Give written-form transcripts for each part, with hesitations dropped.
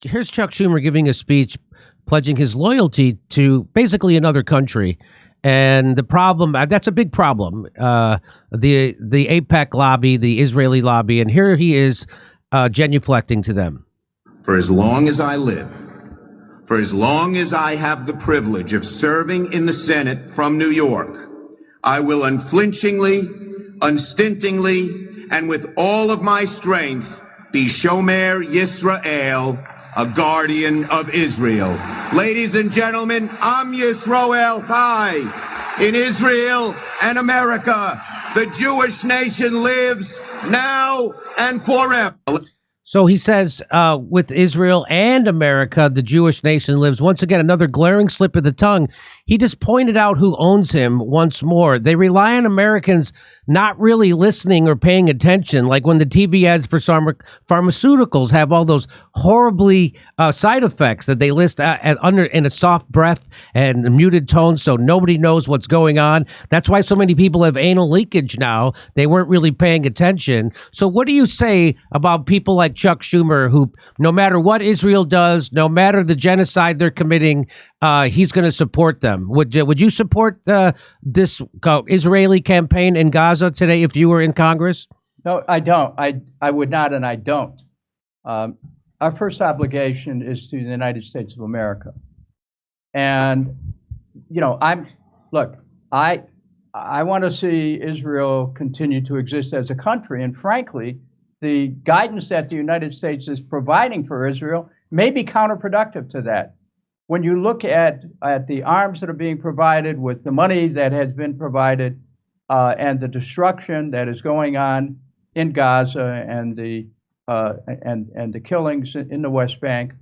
here's Chuck Schumer giving a speech pledging his loyalty to basically another country. And the problem, that's a big problem, the AIPAC lobby, the Israeli lobby, and here he is genuflecting to them. For as long as I live, for as long as I have the privilege of serving in the Senate from New York, I will unflinchingly, unstintingly, and with all of my strength be Shomer Yisrael, a guardian of Israel. Ladies and gentlemen, Am Yisrael Chai. In Israel and America, the Jewish nation lives now and forever. So he says, with Israel and America, the Jewish nation lives. Once again, another glaring slip of the tongue. He just pointed out who owns him once more. They rely on Americans not really listening or paying attention, like when the TV ads for pharmaceuticals have all those horribly side effects that they list under in a soft breath and a muted tone, so nobody knows what's going on. That's why so many people have anal leakage now. They weren't really paying attention. So what do you say about people like Chuck Schumer, who no matter what Israel does, no matter the genocide they're committing, he's going to support them? Would you support this Israeli campaign in Gaza today if you were in Congress? No, I don't. I would not, and I don't. Our first obligation is to the United States of America. And, you know, I want to see Israel continue to exist as a country. And frankly, the guidance that the United States is providing for Israel may be counterproductive to that. When you look at the arms that are being provided with the money that has been provided and the destruction that is going on in Gaza and the killings in the West Bank,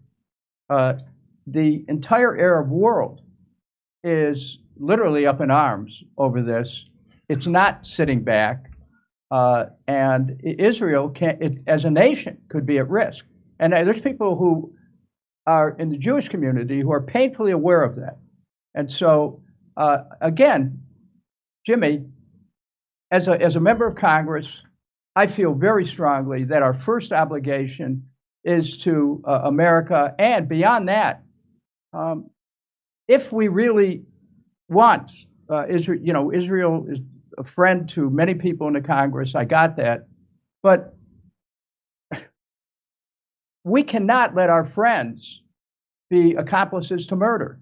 the entire Arab world is literally up in arms over this. It's not sitting back, and Israel as a nation could be at risk. And there's people who are in the Jewish community who are painfully aware of that. And so, again, Jimmy, as a member of Congress, I feel very strongly that our first obligation is to America, and beyond that, if we really want Israel, you know, Israel is a friend to many people in the Congress. I got that, but we cannot let our friends be accomplices to murder.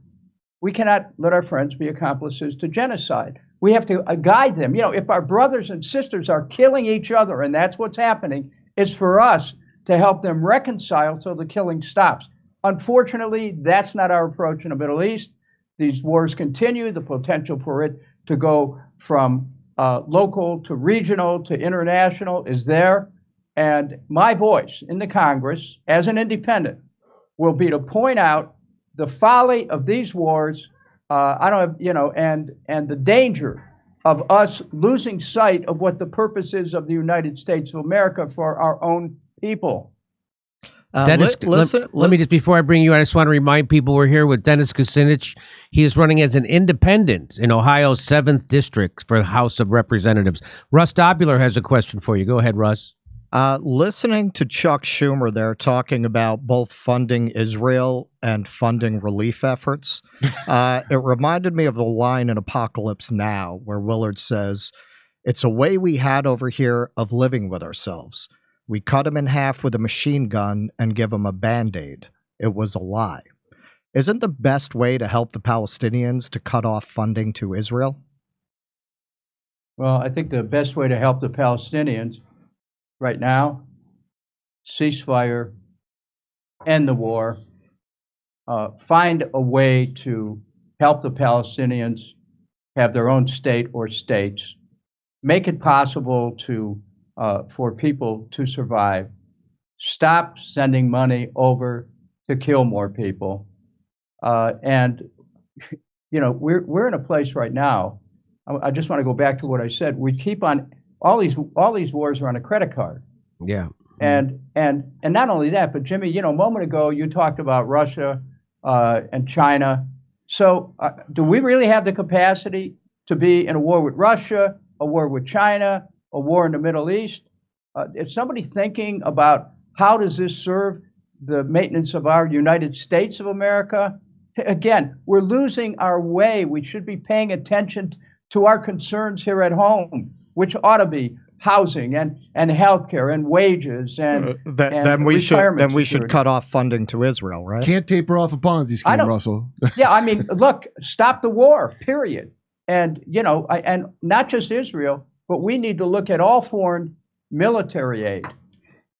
We cannot let our friends be accomplices to genocide. We have to guide them. You know, if our brothers and sisters are killing each other, and that's what's happening, it's for us to help them reconcile so the killing stops. Unfortunately, that's not our approach in the Middle East. These wars continue. The potential for it to go from local to regional to international is there. And my voice in the Congress, as an independent, will be to point out the folly of these wars, and the danger of us losing sight of what the purpose is of the United States of America for our own people. Dennis, let me just, before I bring you on, I just want to remind people we're here with Dennis Kucinich. He is running as an independent in Ohio's 7th District for the House of Representatives. Russ Dobular has a question for you. Go ahead, Russ. Listening to Chuck Schumer there talking about both funding Israel and funding relief efforts, it reminded me of the line in Apocalypse Now where Willard says, "It's a way we had over here of living with ourselves. We cut him in half with a machine gun and give him a Band-Aid. It was a lie." Isn't the best way to help the Palestinians to cut off funding to Israel? Well, I think the best way to help the Palestinians right now, ceasefire, end the war, find a way to help the Palestinians have their own state or states, make it possible for people to survive, stop sending money over to kill more people. And, you know, we're in a place right now, I just want to go back to what I said. We keep on, all these wars are on a credit card. Yeah. And not only that, but Jimmy, you know, a moment ago you talked about Russia and China. So do we really have the capacity to be in a war with Russia, a war with China, a war in the Middle East? Is somebody thinking about how does this serve the maintenance of our United States of America. Again, we're losing our way. We should be paying attention to our concerns here at home, which ought to be housing and healthcare and wages and then we should cut off funding to Israel, right? Can't taper off a Ponzi scheme, Russell. Yeah, I mean, look, stop the war, period. And and not just Israel, but we need to look at all foreign military aid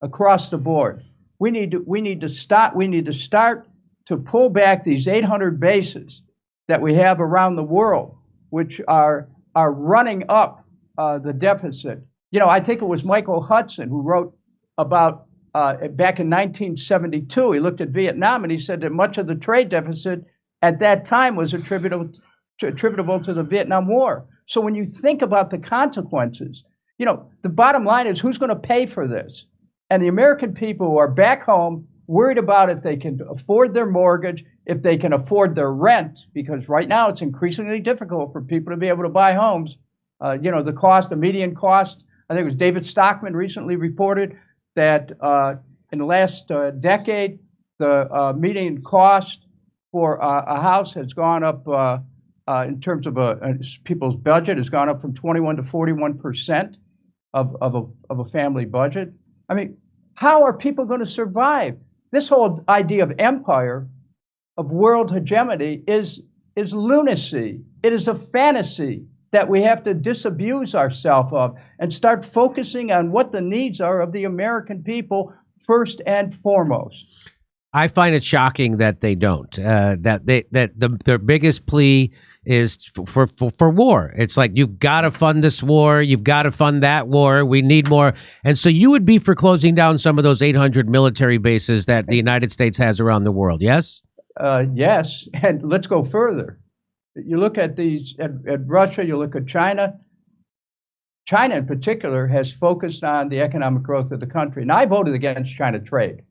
across the board. We need to start to pull back these 800 bases that we have around the world, which are running up the deficit. I think it was Michael Hudson who wrote about back in 1972. He looked at Vietnam and he said that much of the trade deficit at that time was attributable to the Vietnam War. So when you think about the consequences, the bottom line is who's going to pay for this? And the American people who are back home worried about if they can afford their mortgage, if they can afford their rent, because right now it's increasingly difficult for people to be able to buy homes. The median cost, I think it was David Stockman recently reported that in the last decade, the median cost for a house has gone up in terms of people's budget has gone up from 21 to 41% of a family budget. I mean, how are people going to survive? This whole idea of empire, of world hegemony, is lunacy. It is a fantasy that we have to disabuse ourselves of and start focusing on what the needs are of the American people first and foremost. I find it shocking that they don't. Their biggest plea is for war. It's like, you've got to fund this war. You've got to fund that war. We need more. And so you would be for closing down some of those 800 military bases that the United States has around the world. Yes? Yes. And let's go further. You look at at Russia, you look at China. China in particular has focused on the economic growth of the country. And I voted against China trade.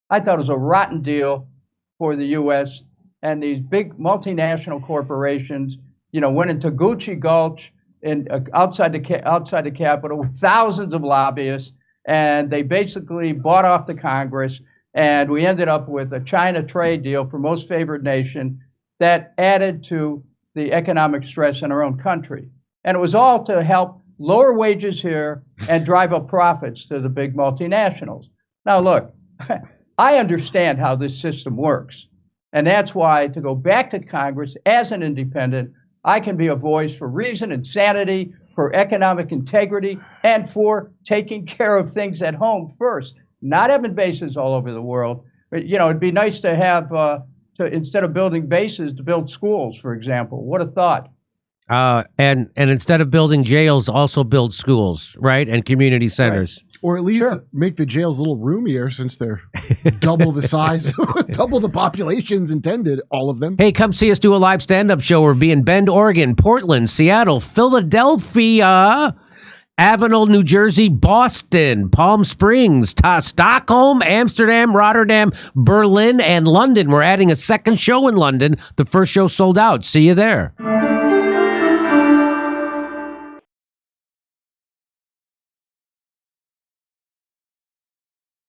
I thought it was a rotten deal for the U.S. And these big multinational corporations, went into Gucci Gulch outside the Capitol with thousands of lobbyists, and they basically bought off the Congress, and we ended up with a China trade deal for most favored nation that added to the economic stress in our own country. And it was all to help lower wages here and drive up profits to the big multinationals. Now, look, I understand how this system works. And that's why, to go back to Congress as an independent, I can be a voice for reason and sanity, for economic integrity, and for taking care of things at home first. Not having bases all over the world. But, it'd be nice to have, instead of building bases, to build schools, for example. What a thought. And instead of building jails, also build schools, right? And community centers. Right. Or at least make the jails a little roomier, since they're double the size, double the populations intended, all of them. Hey, come see us do a live stand-up show. We'll be in Bend, Oregon, Portland, Seattle, Philadelphia, Avenel, New Jersey, Boston, Palm Springs, Stockholm, Amsterdam, Rotterdam, Berlin, and London. We're adding a second show in London. The first show sold out. See you there.